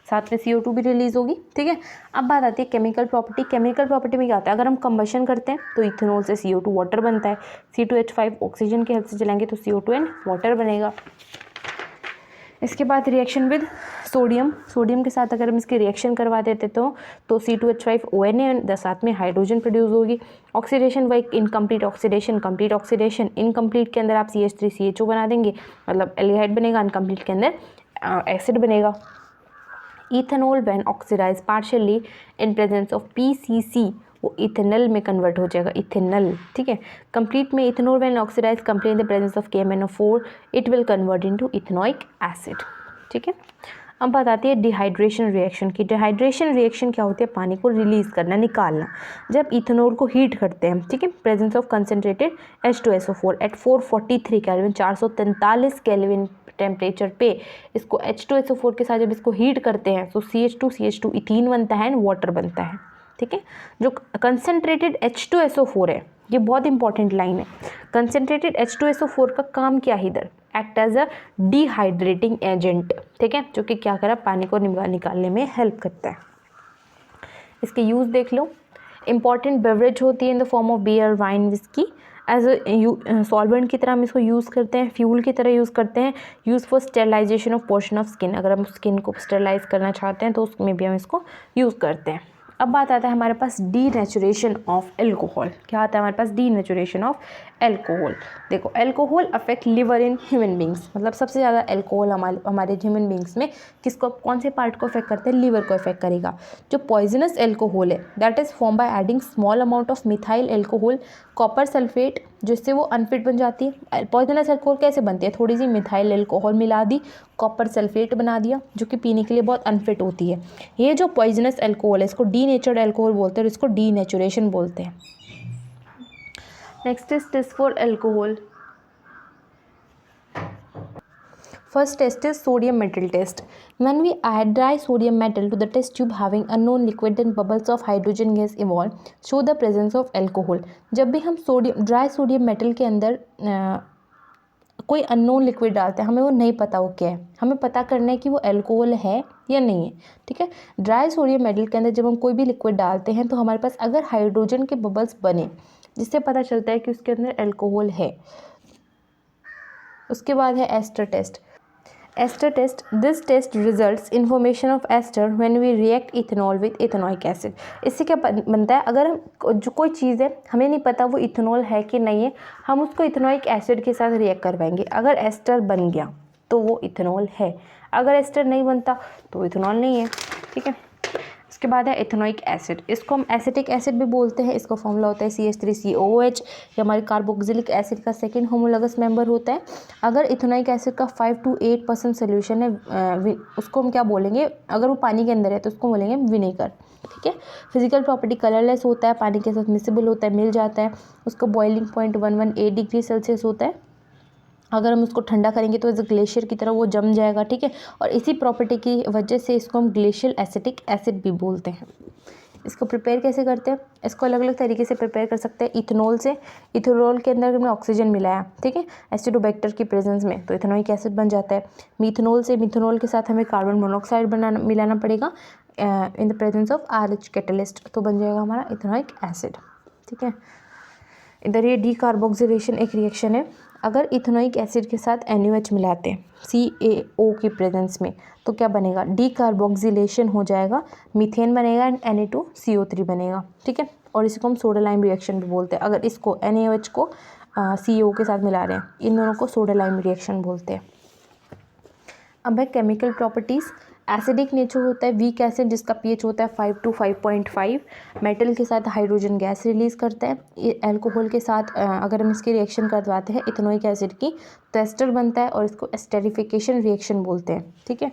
साथ में CO2 भी रिलीज होगी, ठीक है। अब बात आती है केमिकल प्रॉपर्टी। केमिकल प्रॉपर्टी में क्या होता है, अगर हम कंबशन करते हैं तो इथेनॉल से CO2 वाटर बनता है, C2H5 ऑक्सीजन की हेल्प से जलाएंगे तो CO2 एंड वाटर बनेगा। इसके बाद रिएक्शन विद सोडियम, सोडियम के साथ अगर हम इसकी रिएक्शन करवा देते तो C2H5ONA, साथ में हाइड्रोजन प्रोड्यूस होगी। ऑक्सीडेशन व incomplete oxidation, complete oxidation, incomplete के अंदर आप CH3CHO बना देंगे, मतलब एल्डिहाइड बनेगा, अनकम्प्लीट के अंदर एसिड बनेगा। Ethanol when oxidise partially in presence of PCC, वो इथेनल में कन्वर्ट हो जाएगा, इथेनल, ठीक है। कंप्लीट में ethanol when oxidise complete in the presence of KMnO4 it will convert into ethanoic acid, ठीक है। अब बात आती है डिहाइड्रेशन रिएक्शन की। डिहाइड्रेशन रिएक्शन क्या होती है, पानी को रिलीज करना, निकालना। जब इथेनॉल को हीट करते हैं, ठीक है, presence of concentrated H2SO4 at 443 kelvin, 443 kelvin temperature पे इसको H2SO4 के साथ जब इसको हीट करते हैं तो CH2 इथीन बनता है एंड वाटर बनता है, ठीक है। जो कंसनट्रेटेड H2SO4 है, ये बहुत इंपॉर्टेंट लाइन है। कंसनट्रेटेड H2SO4 का काम क्या है इधर, act as a dehydrating agent, ठीक है, जो कि क्या करा, पानी को निकालने में हेल्प करता है। इसके यूज़ देख लो। इंपॉर्टेंट बेवरेज होती है in the form of beer, wine, whisky. As solvent की तरह हम इसको यूज़ करते हैं, फ्यूल की तरह यूज़ करते हैं। Use for sterilisation of portion of skin, अगर हम स्किन को स्टेरिलाइज करना चाहते हैं तो उसमें भी हम इसको यूज़ करते हैं। अब बात आता है हमारे पास डीनेचुरेशन ऑफ एल्कोहल। क्या आता है हमारे पास, डीनेचुरेशन ऑफ एल्कोहल। देखो, alcohol affect liver in human beings, मतलब सबसे ज़्यादा एल्कोहल हमारे ह्यूमन बींग्स में किसको, कौन से पार्ट को अफेक्ट करते हैं, लिवर को अफेक्ट करेगा। जो पॉइजनस एल्कोहल है that is form by adding small amount of methyl alcohol, copper sulphate जिससे वो अनफिट बन जाती है। पॉइजनस अल्कोहल कैसे बनती है, थोड़ी सी मिथाइल अल्कोहल मिला दी, कॉपर सल्फेट बना दिया, जो कि पीने के लिए बहुत अनफिट होती है। ये जो पॉइजनस अल्कोहल है इसको डीनेचर्ड अल्कोहल बोलते हैं और इसको डीनेचुरेशन बोलते हैं। Next is test for alcohol. First test is sodium metal test. When we add dry sodium metal to the test tube having unknown liquid, then bubbles of hydrogen gas evolve, show the presence of alcohol. जब भी हम dry sodium metal के अंदर कोई unknown liquid डालते हैं, हमें वो नहीं पता वो क्या है, हमें पता करना है कि वो अल्कोहल है या नहीं है। ठीक है, ड्राई सोडियम मेटल के अंदर जब हम कोई भी लिक्विड डालते हैं तो हमारे पास अगर हाइड्रोजन के बबल्स बने जिससे पता चलता है कि उसके अंदर अल्कोहल है। उसके बाद है ester test. Ester test, this test results in formation of ester when we react ethanol with ethanoic acid. इससे क्या बनता है, अगर हम जो कोई चीज़ है हमें नहीं पता वो इथेनॉल है कि नहीं है, हम उसको इथेनॉइक एसिड के साथ रिएक्ट करवाएंगे। अगर एस्टर बन गया तो वो इथेनॉल है, अगर एस्टर नहीं बनता तो इथेनॉल नहीं है। ठीक है, उसके बाद है इथेनॉइक एसिड, इसको हम एसिटिक एसिड भी बोलते हैं। इसका फॉर्मूला होता है CH3COOH, ये हमारे कार्बोक्सिलिक एसिड का सेकेंड होमोलगस मेंबर होता है। अगर इथेनॉइक एसिड का 5 to 8% सोल्यूशन है, उसको हम क्या बोलेंगे, अगर वो पानी के अंदर है तो उसको बोलेंगे विनेगर। ठीक है, फिजिकल प्रॉपर्टी कलरलेस होता है, पानी के साथ मिसिबल होता है, मिल जाता है। उसका बॉइलिंग पॉइंट 118 डिग्री सेल्सियस होता है। अगर हम उसको ठंडा करेंगे तो एज अ ग्लेशियर की तरह वो जम जाएगा। ठीक है, और इसी प्रॉपर्टी की वजह से इसको हम ग्लेशियल एसिटिक एसिड भी बोलते हैं। इसको प्रिपेयर कैसे करते हैं, इसको अलग अलग तरीके से प्रिपेयर कर सकते हैं। इथेनॉल से, इथेनॉल के अंदर हमने ऑक्सीजन मिलाया, ठीक है, एसिडोबैक्टर की प्रेजेंस में, तो इथेनॉइक एसिड बन जाता है। मीथेनॉल से, मिथेनॉल के साथ हमें कार्बन मोनोऑक्साइड मिलाना पड़ेगा इन the presence of RH catalyst, तो बन जाएगा हमारा इथेनॉइक एसिड। ठीक है, इधर ये डीकार्बोक्सिलेशन एक रिएक्शन है। अगर इथेनॉइक एसिड के साथ NaOH मिलाते हैं CaO की प्रेजेंस में तो क्या बनेगा, डीकार्बोक्सिलेशन हो जाएगा, मीथेन बनेगा एंड Na2CO3 बनेगा। ठीक है, और इसको हम सोडा लाइम रिएक्शन भी बोलते हैं। अगर इसको NaOH को CO के साथ मिला रहे हैं, इन दोनों को सोडा लाइम रिएक्शन बोलते हैं। अब है केमिकल प्रॉपर्टीज़। एसिडिक नेचर होता है, वीक एसिड जिसका pH होता है 5 to 5.5, मेटल के साथ हाइड्रोजन गैस रिलीज़ करता है। अल्कोहल के साथ अगर हम इसकी रिएक्शन करवाते हैं इथेनॉइक एसिड की तो एस्टर बनता है और इसको एस्टेरिफिकेशन रिएक्शन बोलते हैं। ठीक है,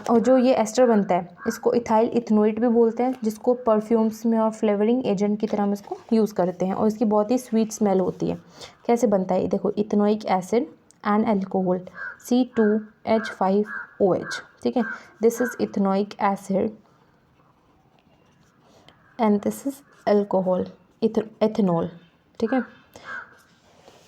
और जो ये एस्टर बनता है इसको इथाइल इथेनोइट भी बोलते हैं, जिसको परफ्यूम्स में और फ्लेवरिंग एजेंट की तरह हम इसको यूज़ करते हैं और इसकी बहुत ही स्वीट स्मेल होती है। कैसे बनता है, देखो, ethanoic acid and alcohol C2H5OH। ठीक है, this is ethanoic acid and this is alcohol, ethanol. ठीक है,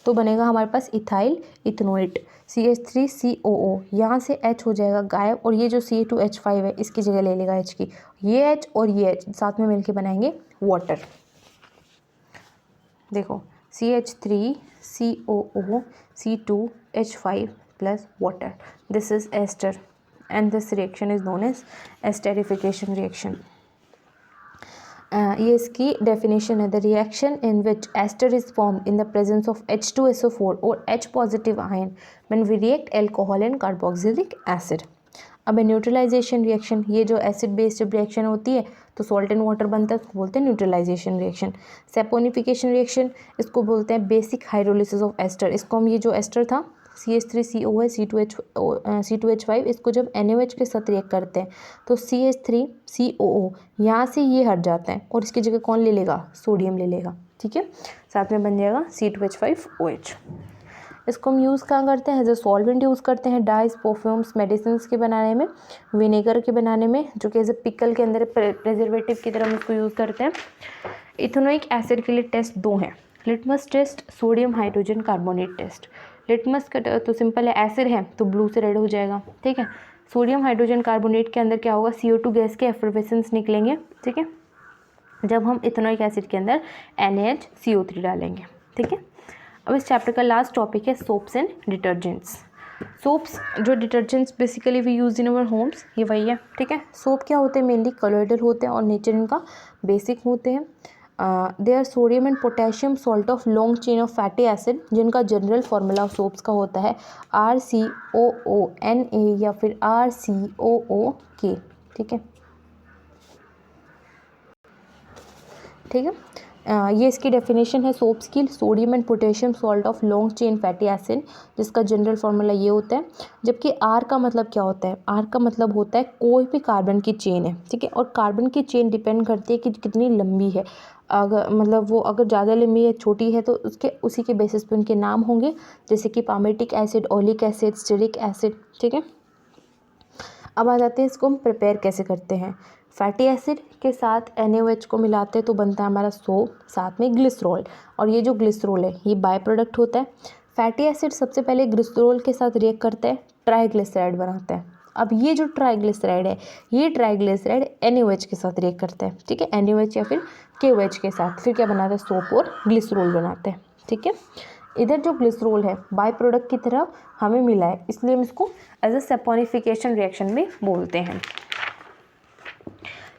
तो बनेगा हमारे पास इथाइल इथेनोइट CH3COO, यहाँ से H हो जाएगा गायब और ये जो C2H5 है इसकी जगह ले लेगा H की, ये H और ये H साथ में मिलके बनाएंगे वाटर। देखो, CH3COO C2H5 plus water, this is ester and this reaction is known as esterification reaction. ये इसकी डेफिनेशन है, the reaction in which ester is formed in the presence of H2SO4 और H positive ion when we react alcohol and carboxylic acid. अब neutralisation reaction, ये जो acid based जब reaction होती है तो सॉल्ट एंड वाटर बनता है, उसको बोलते हैं न्यूट्रलाइजेशन रिएक्शन। सेपोनिफिकेशन रिएक्शन, इसको बोलते हैं बेसिक हाइड्रोलिसिस ऑफ एस्टर। इसको हम, ये जो एस्टर था CH3COH C2H5, इसको जब NaOH के साथ रिएक्ट करते हैं तो CH3COO यहाँ से ये हट जाता है और इसकी जगह कौन ले लेगा, सोडियम ले लेगा। ठीक है, साथ में बन जाएगा C2H5OH। इसको हम यूज़ कहाँ करते हैं, एज ए सॉल्वेंट यूज़ करते हैं, डाइज, परफ्यूम्स, मेडिसिन के बनाने में, विनेगर के बनाने में, जो कि एज ए पिकल के अंदर प्रिजर्वेटिव की तरह हम इसको यूज़ करते हैं। इथेनोइक एसिड के लिए टेस्ट दो हैं, litmus test, sodium hydrogen carbonate test. Litmus का तो सिंपल है, एसिड है तो ब्लू से रेड हो जाएगा। ठीक है, सोडियम हाइड्रोजन कार्बोनेट के अंदर क्या होगा, CO2 गैस के एफर्वेसेंस निकलेंगे। ठीक है, जब हम इथेनोइक एसिड के अंदर NaHCO3 डालेंगे। ठीक है, अब इस चैप्टर का लास्ट टॉपिक है सोप्स एंड डिटर्जेंट्स। सोप्स, जो detergents basically we use in our homes, ये वही है। ठीक है, सोप क्या होते हैं, मेनली कलर्डल होते हैं और नेचर इनका बेसिक होते हैं। They are sodium and potassium salt of long chain of fatty acid, जिनका जनरल फार्मूला ऑफ सोप्स का होता है RCOONA या फिर RCOOK। ठीक है, ठीक है, ये इसकी डेफिनेशन है सोप्स की, sodium and potassium salt of long chain fatty acid, जिसका जनरल फार्मूला ये होता है। जबकि आर का मतलब क्या होता है, आर का मतलब होता है कोई भी कार्बन की चेन है, ठीक है, और कार्बन की चेन डिपेंड करती है कि कितनी लंबी है। अगर मतलब वो अगर ज़्यादा लंबी है छोटी है तो उसके उसी के बेसिस पे उनके नाम होंगे, जैसे कि palmitic acid, oleic acid, stearic acid, ठीक है। अब आ जाते हैं इसको हम प्रिपेयर कैसे करते हैं। फैटी एसिड के साथ NaOH को मिलाते हैं तो बनता है हमारा सोप, साथ में ग्लिसरॉल, और ये जो ग्लिसरॉल है ये बाय प्रोडक्ट होता है। फैटी एसिड सबसे पहले ग्लिसरॉल के साथ रिएक्ट करता है, ट्राइग्लिसराइड बनाता है। अब ये जो ट्राइग्लिसराइड है, ये ट्राइग्लिसराइड NaOH के साथ रिएक्ट करता है, ठीक है, NaOH या फिर KOH के साथ, फिर क्या बनाता है, सोप और ग्लिसरॉल बनाते हैं, ठीक है। इधर जो ग्लिसरॉल है बाय प्रोडक्ट की तरह हमें मिला है, इसलिए हम इसको एज अ सैपोनिफिकेशन रिएक्शन भी बोलते हैं।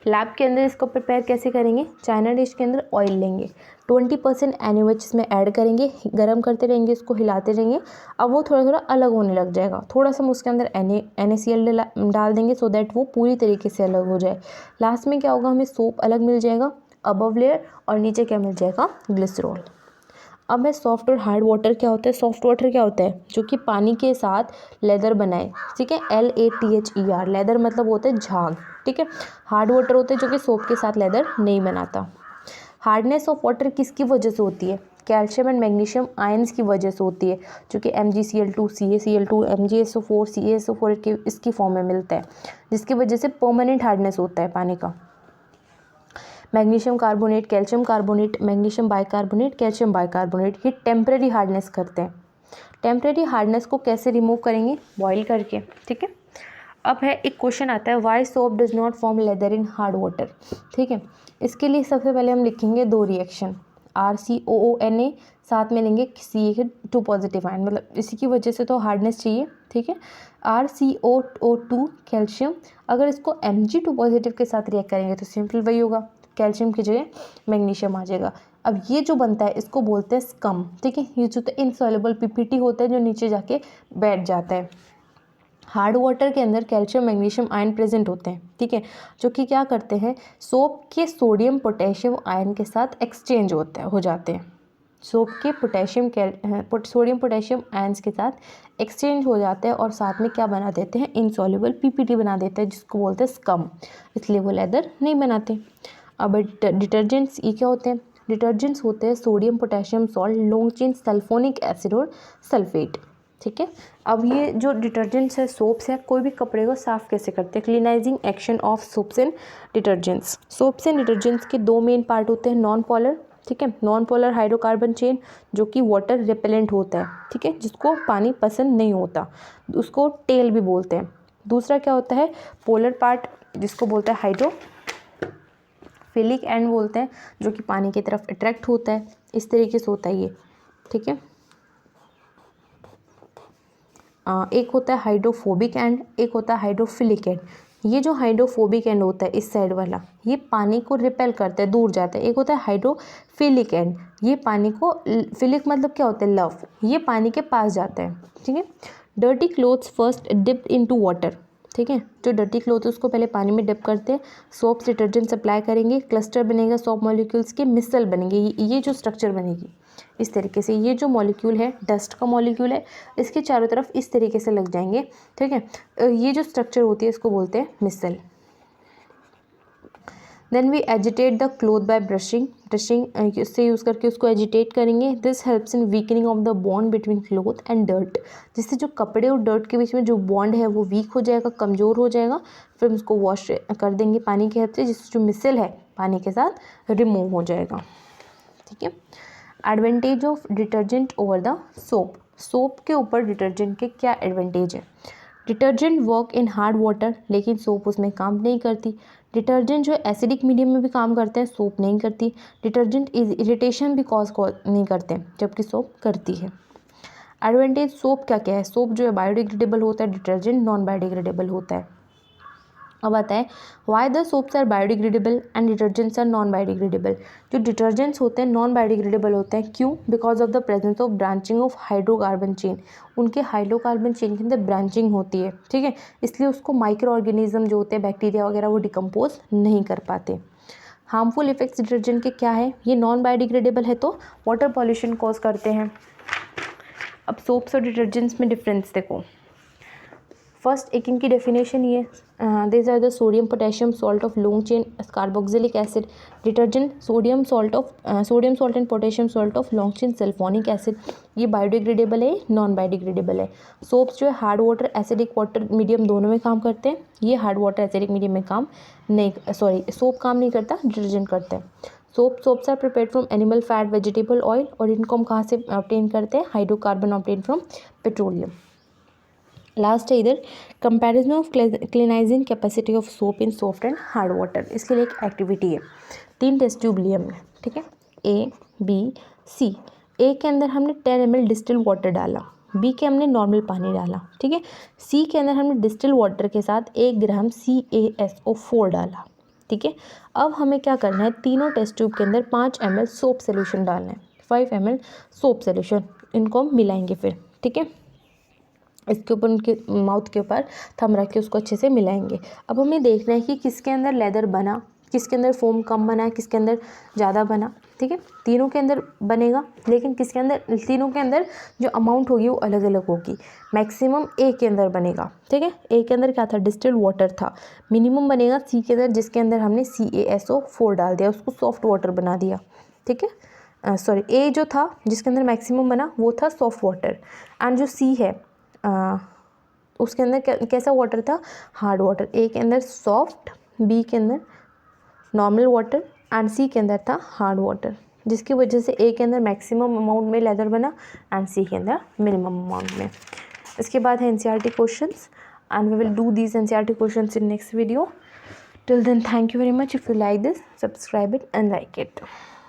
लैब के अंदर इसको प्रिपेयर कैसे करेंगे, चाइना डिश के अंदर ऑयल लेंगे, 20% NaOH इसमें ऐड करेंगे, गर्म करते रहेंगे, इसको हिलाते रहेंगे। अब वो थोड़ा थोड़ा अलग होने लग जाएगा, थोड़ा सा हम उसके अंदर NaCl डाल देंगे सो दैट वो पूरी तरीके से अलग हो जाए। लास्ट में क्या होगा, हमें सोप अलग मिल जाएगा, अबव लेयर, और नीचे क्या मिल जाएगा, ग्लिसरॉल। अब है सॉफ्ट और हार्ड वाटर क्या होता है। सॉफ्ट वाटर क्या होता है, जो कि पानी के साथ लेदर बनाए, ठीक है, LATHER, लेदर मतलब होता है झाग, ठीक है। हार्ड वाटर होता है जो कि सोप के साथ लेदर नहीं बनाता। हार्डनेस ऑफ वाटर किसकी वजह से होती है, कैल्शियम एंड मैग्नीशियम आयंस की वजह से होती है, जो कि MgCl2, CaCl2, MgSO4, CaSO4 इसकी फॉर्म में मिलता है, जिसकी वजह से परमानेंट हार्डनेस होता है पानी का। Magnesium carbonate, calcium carbonate, magnesium bicarbonate, calcium bicarbonate, ये टेम्परेरी हार्डनेस करते हैं। टेम्परेरी हार्डनेस को कैसे रिमूव करेंगे, बॉईल करके, ठीक है। अब है एक क्वेश्चन आता है, why soap does not form lather in hard water, ठीक है। इसके लिए सबसे पहले हम लिखेंगे दो रिएक्शन, RCOONA, साथ में लेंगे Ca2 पॉजिटिव आयन, मतलब इसी की वजह से तो हार्डनेस चाहिए, ठीक है। RCOO2 कैल्शियम, अगर इसको Mg2 पॉजिटिव के साथ रिएक्ट करेंगे तो सिंपल वही होगा, कैल्शियम की जगह मैग्नीशियम आ जाएगा। अब ये जो बनता है इसको बोलते हैं स्कम, ठीक है। ये जो इनसॉल्युबल PPT होता है जो नीचे जाके बैठ जाता है। हार्ड वाटर के अंदर कैल्शियम मैग्नीशियम आयन प्रेजेंट होते हैं, ठीक है, जो कि क्या करते हैं, सोप के सोडियम पोटेशियम आयन के साथ एक्सचेंज हो जाते हैं। सोप के सोडियम पोटेशियम आयन्स के साथ एक्सचेंज हो जाते हैं और साथ में क्या बना देते हैं, इनसॉल्युबल PPT बना देते हैं, जिसको बोलते हैं स्कम, इसलिए वो लेदर नहीं बनाते। अब डिटर्जेंट्स, ये क्या होते हैं, डिटर्जेंट्स होते हैं sodium potassium salt, long chain sulphonic acid और सल्फेट, ठीक है। अब ये जो डिटर्जेंट्स है, सोप्स है, कोई भी कपड़े को साफ़ कैसे करते हैं, cleansing action of soaps and detergents. Soaps and detergents के दो मेन पार्ट होते हैं, नॉन पोलर, ठीक है, नॉन पोलर हाइड्रोकार्बन चेन, जो कि वाटर रिपेलेंट होता है, ठीक है, जिसको पानी पसंद नहीं होता, उसको टेल भी बोलते हैं। दूसरा क्या होता है, पोलर पार्ट, जिसको बोलते हैं हाइड्रोफिलिक एंड बोलते हैं, जो कि पानी की तरफ अट्रैक्ट होता है, इस तरीके से होता है ये, ठीक है। एक होता है हाइड्रोफोबिक एंड, एक होता है हाइड्रोफिलिक एंड। ये जो हाइड्रोफोबिक एंड होता है इस साइड वाला, ये पानी को रिपेल करता है, दूर जाता है। एक होता है हाइड्रोफिलिक एंड, ये पानी को, फिलिक मतलब क्या होता है, लव, ये पानी के पास जाता है, ठीक है। Dirty clothes first dipped into water, ठीक है, जो डर्टी क्लोथ है उसको पहले पानी में डिप करते हैं, सोप डिटर्जेंट अप्लाई करेंगे, क्लस्टर बनेगा सोप मॉलिक्यूल्स के, मिसल बनेंगे, ये जो स्ट्रक्चर बनेगी इस तरीके से। ये जो मॉलिक्यूल है डस्ट का मॉलिक्यूल है, इसके चारों तरफ इस तरीके से लग जाएंगे, ठीक है। ये जो स्ट्रक्चर होती है इसको बोलते हैं micelle. Then we agitate the cloth by brushing से यूज़ करके उसको एजिटेट करेंगे। This helps in weakening of the bond between cloth and dirt, जिससे जो कपड़े और डर्ट के बीच में जो बॉन्ड है वो वीक हो जाएगा, कमज़ोर हो जाएगा। फिर हम उसको वॉश कर देंगे पानी के हेल्प से, जिससे जो मिसल है पानी के साथ रिमूव हो जाएगा, ठीक है। Advantage of detergent over the soap, soap के ऊपर डिटर्जेंट के क्या एडवांटेज है। Detergent work in hard water, लेकिन सोप उसमें काम नहीं करती। डिटर्जेंट जो एसिडिक मीडियम में भी काम करते हैं, सोप नहीं करती। डिटर्जेंट इरिटेशन भी कॉज नहीं करते, जबकि सोप करती है। एडवांटेज सोप क्या क्या है, सोप जो है बायोडिग्रेडेबल होता है, डिटर्जेंट नॉन बायोडिग्रेडेबल होता है। अब आता है why the soaps are biodegradable and detergents are non biodegradable. जो डिटर्जेंट्स होते हैं नॉन बायोडिग्रेडेबल होते हैं, क्यों, because of the presence of branching of hydrocarbon chain, उनके हाइड्रोकार्बन चेन के अंदर ब्रांचिंग होती है, ठीक है, इसलिए उसको माइक्रो ऑर्गेनिज्म जो होते हैं बैक्टीरिया वगैरह वो डिकम्पोज नहीं कर पाते। हार्मफुल इफेक्ट्स डिटर्जेंट के क्या है, ये नॉन बायोडिग्रेडेबल है तो वाटर पॉल्यूशन कॉज करते हैं। अब सोप्स और डिटर्जेंट्स में डिफरेंस देखो। फर्स्ट एक इनकी डेफिनेशन ये, this are the sodium potassium salt of long chain carboxylic acid detergent, sodium salt and potassium salt of long chain sulphonic acid. ये बायोडिग्रेडेबल है, नॉन बायोडिग्रेडेबल है। सोप्स जो है hard water acidic water medium दोनों में काम करते हैं, ये हार्ड वाटर एसिडिक मीडियम में काम नहीं, सोप काम नहीं करता, डिटर्जेंट करते हैं। Soaps are prepared from animal fat, vegetable oil, और इनको हम कहाँ से ऑब्टेन करते हैं, hydrocarbon obtain from petroleum. Last है इधर comparison of cleansing capacity of soap in soft and hard water. इसके लिए एक एक्टिविटी है, 3 टेस्ट ट्यूब लिए हमने, ठीक है, ए बी सी। ए के अंदर हमने 10 ml डिस्टिल वाटर डाला, बी के हमने नॉर्मल पानी डाला, ठीक है, सी के अंदर हमने डिस्टिल वाटर के साथ 1 ग्राम CaSO4 डाला, ठीक है। अब हमें क्या करना है, तीनों टेस्ट ट्यूब के अंदर 5 ml सोप सोल्यूशन डालना है, 5 ml सोप सोल्यूशन, इनको हम मिलाएंगे फिर, ठीक है। इसके ऊपर उनके माउथ के ऊपर थम रख के उसको अच्छे से मिलाएंगे। अब हमें देखना है कि किसके अंदर लेदर बना, किसके अंदर फोम कम बना है, किसके अंदर ज़्यादा बना, ठीक है। तीनों के अंदर बनेगा, लेकिन किसके अंदर, तीनों के अंदर जो अमाउंट होगी वो अलग अलग होगी। मैक्सिमम ए के अंदर बनेगा, ठीक है, ए के अंदर क्या था, डिस्टिल वाटर था। मिनिमम बनेगा सी के अंदर, जिसके अंदर हमने CaSO4 डाल दिया, उसको सॉफ्ट वाटर बना दिया, ठीक है। सॉरी, ए जो था जिसके अंदर मैक्सिमम बना वो था सॉफ्ट वाटर, एंड जो सी है उसके अंदर कैसा वाटर था, हार्ड वाटर। ए के अंदर सॉफ्ट, बी के अंदर नॉर्मल वाटर, एंड सी के अंदर था हार्ड वाटर, जिसकी वजह से ए के अंदर मैक्सिमम अमाउंट में लेदर बना एंड सी के अंदर मिनिमम अमाउंट में। इसके बाद है NCERT questions, and we will do these NCERT questions in next video. Till then, thank you very much. If you like this, subscribe it and like it.